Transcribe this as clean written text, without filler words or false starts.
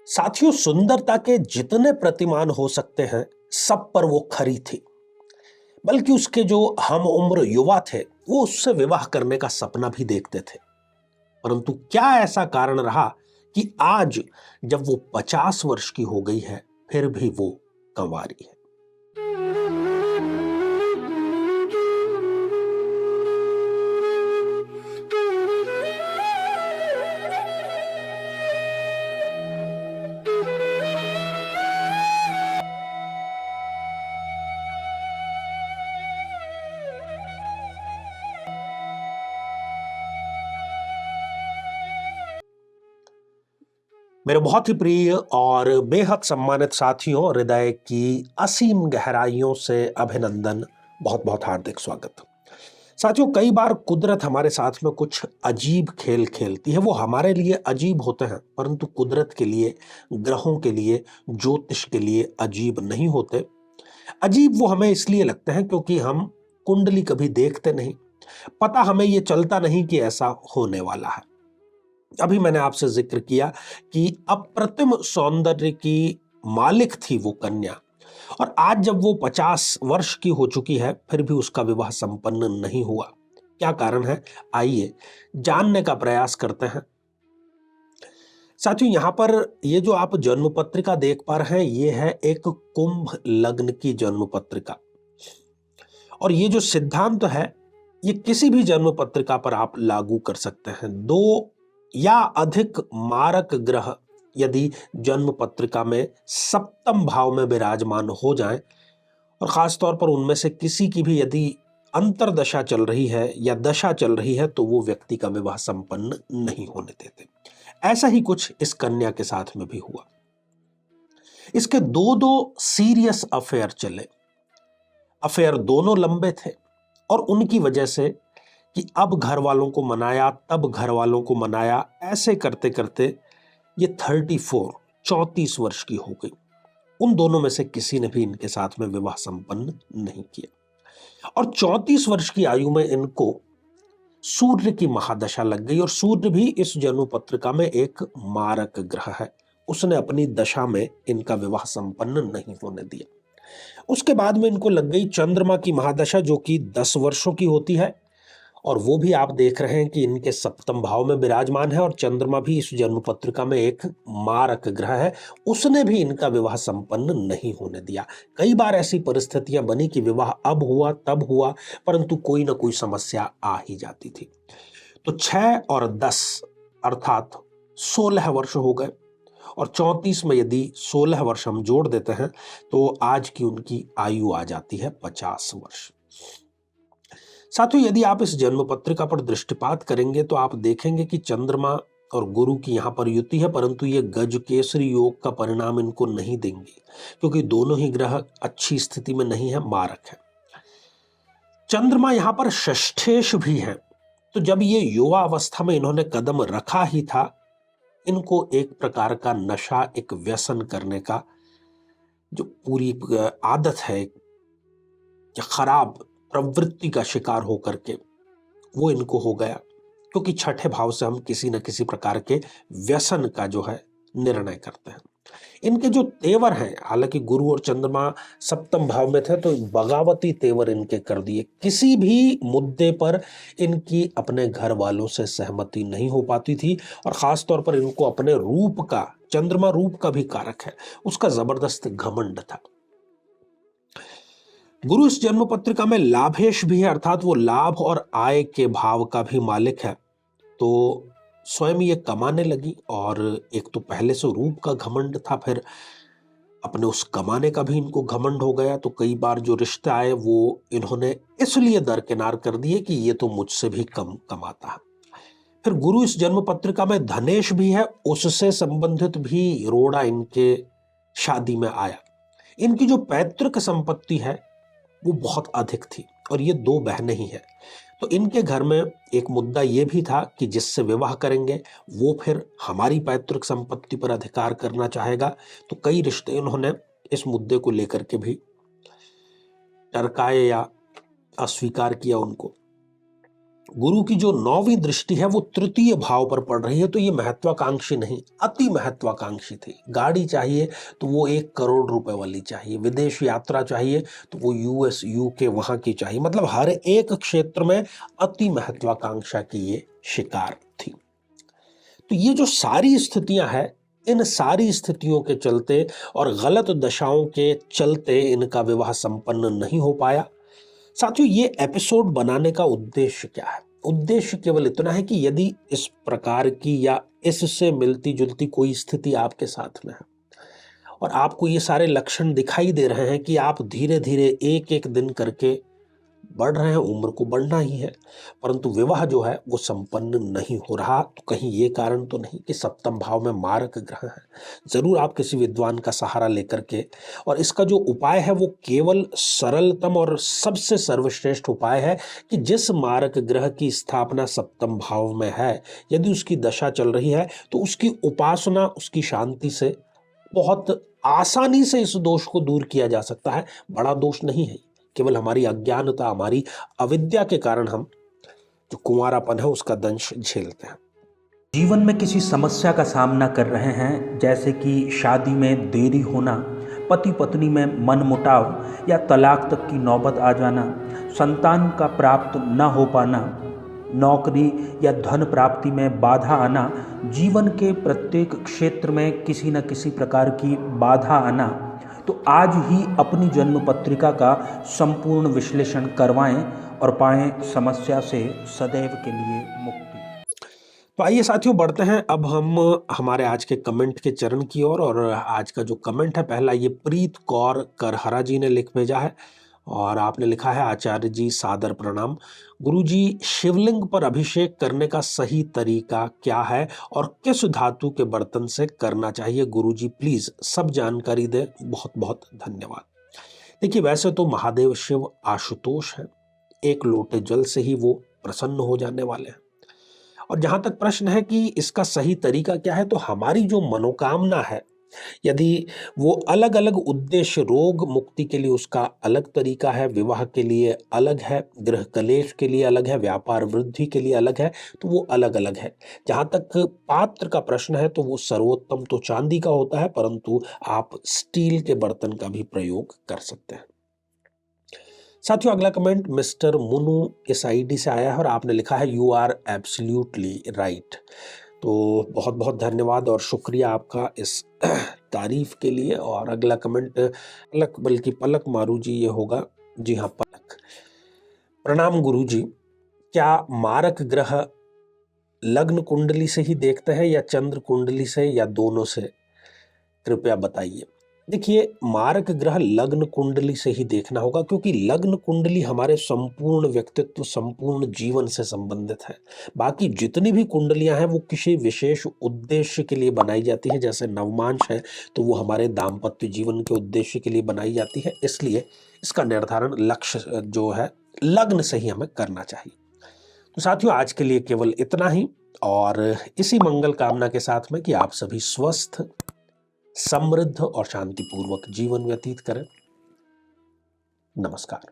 साथियों, सुंदरता के जितने प्रतिमान हो सकते हैं सब पर वो खरी थी। बल्कि उसके जो हम उम्र युवा थे वो उससे विवाह करने का सपना भी देखते थे। परंतु क्या ऐसा कारण रहा कि आज जब वो 50 वर्ष की हो गई है फिर भी वो कंवारी है। मेरे बहुत ही प्रिय और बेहद सम्मानित साथियों, हृदय की असीम गहराइयों से अभिनंदन, बहुत बहुत हार्दिक स्वागत। साथियों, कई बार कुदरत हमारे साथ में कुछ अजीब खेल खेलती है। वो हमारे लिए अजीब होते हैं परंतु कुदरत के लिए, ग्रहों के लिए, ज्योतिष के लिए अजीब नहीं होते। अजीब वो हमें इसलिए लगते हैं क्योंकि हम कुंडली कभी देखते नहीं, पता हमें ये चलता नहीं कि ऐसा होने वाला है। अभी मैंने आपसे जिक्र किया कि अप्रतिम सौंदर्य की मालिक थी वो कन्या, और आज जब वो 50 वर्ष की हो चुकी है फिर भी उसका विवाह संपन्न नहीं हुआ। क्या कारण है, आइए जानने का प्रयास करते हैं। साथियों, यहां पर ये जो आप जन्म पत्रिका देख पा रहे हैं ये है एक कुंभ लग्न की जन्म पत्रिका। और ये जो सिद्धांत है ये किसी भी जन्म पत्रिका पर आप लागू कर सकते हैं। दो या अधिक मारक ग्रह यदि जन्म पत्रिका में सप्तम भाव में विराजमान हो जाएं, और खास तौर पर उनमें से किसी की भी यदि अंतरदशा चल रही है या दशा चल रही है तो वो व्यक्ति का विवाह संपन्न नहीं होने देते। ऐसा ही कुछ इस कन्या के साथ में भी हुआ। इसके दो दो सीरियस अफेयर चले। अफेयर दोनों लंबे थे और उनकी वजह से कि अब घर वालों को मनाया, तब घर वालों को मनाया, ऐसे करते करते ये 34 वर्ष की हो गई। उन दोनों में से किसी ने भी इनके साथ में विवाह संपन्न नहीं किया। और 34 वर्ष की आयु में इनको सूर्य की महादशा लग गई, और सूर्य भी इस जन्म पत्रिका में एक मारक ग्रह है। उसने अपनी दशा में इनका विवाह संपन्न नहीं होने दिया। उसके बाद में इनको लग गई चंद्रमा की महादशा जो कि 10 वर्षों की होती है, और वो भी आप देख रहे हैं कि इनके सप्तम भाव में विराजमान है, और चंद्रमा भी इस जन्म पत्रिका में एक मारक ग्रह है। उसने भी इनका विवाह संपन्न नहीं होने दिया। कई बार ऐसी परिस्थितियां बनी कि विवाह अब हुआ तब हुआ, परंतु कोई ना कोई समस्या आ ही जाती थी। तो 6 और 10 अर्थात 16 वर्ष हो गए, और 34 में यदि 16 वर्ष हम जोड़ देते हैं तो आज की उनकी आयु आ जाती है 50 वर्ष। साथियों, यदि आप इस जन्म पत्रिका पर दृष्टिपात करेंगे तो आप देखेंगे कि चंद्रमा और गुरु की यहां पर युति है, परंतु ये गज केसरी योग का परिणाम इनको नहीं देंगे क्योंकि दोनों ही ग्रह अच्छी स्थिति में नहीं है, मारक है। चंद्रमा यहां पर षष्ठेश भी है। तो जब ये युवा अवस्था में इन्होंने कदम रखा ही था, इनको एक प्रकार का नशा, एक व्यसन करने का जो पूरी आदत है या खराब प्रवृत्ति का शिकार होकर के वो इनको हो गया, क्योंकि छठे भाव से हम किसी न किसी प्रकार के व्यसन का जो है निर्णय करते हैं। इनके जो तेवर हैं, हालांकि गुरु और चंद्रमा सप्तम भाव में थे तो बगावती तेवर इनके कर दिए। किसी भी मुद्दे पर इनकी अपने घर वालों से सहमति नहीं हो पाती थी, और खास तौर पर इनको अपने रूप का, चंद्रमा रूप का भी कारक है, उसका जबरदस्त घमंड था। गुरु इस जन्म पत्रिका में लाभेश भी है, अर्थात वो लाभ और आय के भाव का भी मालिक है। तो स्वयं ये कमाने लगी, और एक तो पहले से रूप का घमंड था, फिर अपने उस कमाने का भी इनको घमंड हो गया। तो कई बार जो रिश्ते आए वो इन्होंने इसलिए दरकिनार कर दिए कि ये तो मुझसे भी कम कमाता है। फिर गुरु इस जन्म पत्रिका में धनेश भी है, उससे संबंधित भी रोड़ा इनके शादी में आया। इनकी जो पैतृक संपत्ति है वो बहुत अधिक थी, और ये दो बहनें ही हैं। तो इनके घर में एक मुद्दा ये भी था कि जिससे विवाह करेंगे वो फिर हमारी पैतृक संपत्ति पर अधिकार करना चाहेगा। तो कई रिश्ते इन्होंने इस मुद्दे को लेकर के भी टरकाए या अस्वीकार किया उनको। गुरु की जो 9वीं दृष्टि है वो तृतीय भाव पर पड़ रही है, तो ये महत्वाकांक्षी नहीं, अति महत्वाकांक्षी थी। गाड़ी चाहिए तो वो 1 करोड़ रुपए वाली चाहिए, विदेश यात्रा चाहिए तो वो यूएस यूके वहां की चाहिए, मतलब हर एक क्षेत्र में अति महत्वाकांक्षा की ये शिकार थी। तो ये जो सारी स्थितियां हैं, इन सारी स्थितियों के चलते और गलत दशाओं के चलते इनका विवाह संपन्न नहीं हो पाया। साथियों, ये एपिसोड बनाने का उद्देश्य क्या है? उद्देश्य केवल इतना है कि यदि इस प्रकार की या इससे मिलती जुलती कोई स्थिति आपके साथ में है और आपको ये सारे लक्षण दिखाई दे रहे हैं कि आप धीरे धीरे एक एक दिन करके बढ़ रहे हैं, उम्र को बढ़ना ही है, परंतु विवाह जो है वो संपन्न नहीं हो रहा, तो कहीं ये कारण तो नहीं कि सप्तम भाव में मारक ग्रह है? जरूर आप किसी विद्वान का सहारा लेकर के, और इसका जो उपाय है वो केवल सरलतम और सबसे सर्वश्रेष्ठ उपाय है कि जिस मारक ग्रह की स्थापना सप्तम भाव में है, यदि उसकी दशा चल रही है तो उसकी उपासना, उसकी शांति से बहुत आसानी से इस दोष को दूर किया जा सकता है। बड़ा दोष नहीं है, केवल हमारी अज्ञानता, हमारी अविद्या के कारण हम जो कुंवारापन है उसका दंश झेलते हैं। जीवन में किसी समस्या का सामना कर रहे हैं, जैसे कि शादी में देरी होना, पति पत्नी में मनमुटाव या तलाक तक की नौबत आ जाना, संतान का प्राप्त न हो पाना, नौकरी या धन प्राप्ति में बाधा आना, जीवन के प्रत्येक क्षेत्र में किसी न किसी प्रकार की बाधा आना, तो आज ही अपनी जन्म पत्रिका का संपूर्ण विश्लेषण करवाएं और पाएं समस्या से सदैव के लिए मुक्ति। तो आइए साथियों, बढ़ते हैं अब हम हमारे आज के कमेंट के चरण की ओर। और आज का जो कमेंट है पहला, ये प्रीत कौर करहरा जी ने लिख भेजा है और आपने लिखा है, आचार्य जी सादर प्रणाम। गुरुजी, शिवलिंग पर अभिषेक करने का सही तरीका क्या है और किस धातु के बर्तन से करना चाहिए? गुरुजी प्लीज सब जानकारी दे, बहुत बहुत धन्यवाद। देखिए, वैसे तो महादेव शिव आशुतोष है, 1 लोटे जल से ही वो प्रसन्न हो जाने वाले हैं। और जहां तक प्रश्न है कि इसका सही तरीका क्या है, तो हमारी जो मनोकामना है, यदि वो अलग अलग उद्देश्य, रोग मुक्ति के लिए उसका अलग तरीका है, विवाह के लिए अलग है, गृह कलेश के लिए अलग है, व्यापार वृद्धि के लिए अलग है, तो वो अलग अलग है। जहां तक पात्र का प्रश्न है तो वो सर्वोत्तम तो चांदी का होता है, परंतु आप स्टील के बर्तन का भी प्रयोग कर सकते हैं। साथियों, अगला कमेंट मिस्टर मुनु इस आईडी से आया है और आपने लिखा है, यू आर एब्सोल्युटली राइट। तो बहुत बहुत धन्यवाद और शुक्रिया आपका इस तारीफ के लिए। और अगला कमेंट पलक, बल्कि पलक मारू जी ये होगा, जी हाँ पलक। प्रणाम गुरु जी, क्या मारक ग्रह लग्न कुंडली से ही देखते हैं या चंद्र कुंडली से या दोनों से? कृपया बताइए। देखिए, मारक ग्रह लग्न कुंडली से ही देखना होगा, क्योंकि लग्न कुंडली हमारे संपूर्ण व्यक्तित्व, संपूर्ण जीवन से संबंधित है। बाकी जितनी भी कुंडलियां हैं वो किसी विशेष उद्देश्य के लिए बनाई जाती है, जैसे नवमांश है तो वो हमारे दाम्पत्य जीवन के उद्देश्य के लिए बनाई जाती है, इसलिए इसका निर्धारण लक्ष्य जो है लग्न से ही हमें करना चाहिए। तो साथियों, आज के लिए केवल इतना ही, और इसी मंगल कामना के साथ में कि आप सभी स्वस्थ, समृद्ध और शांतिपूर्वक जीवन व्यतीत करें। नमस्कार।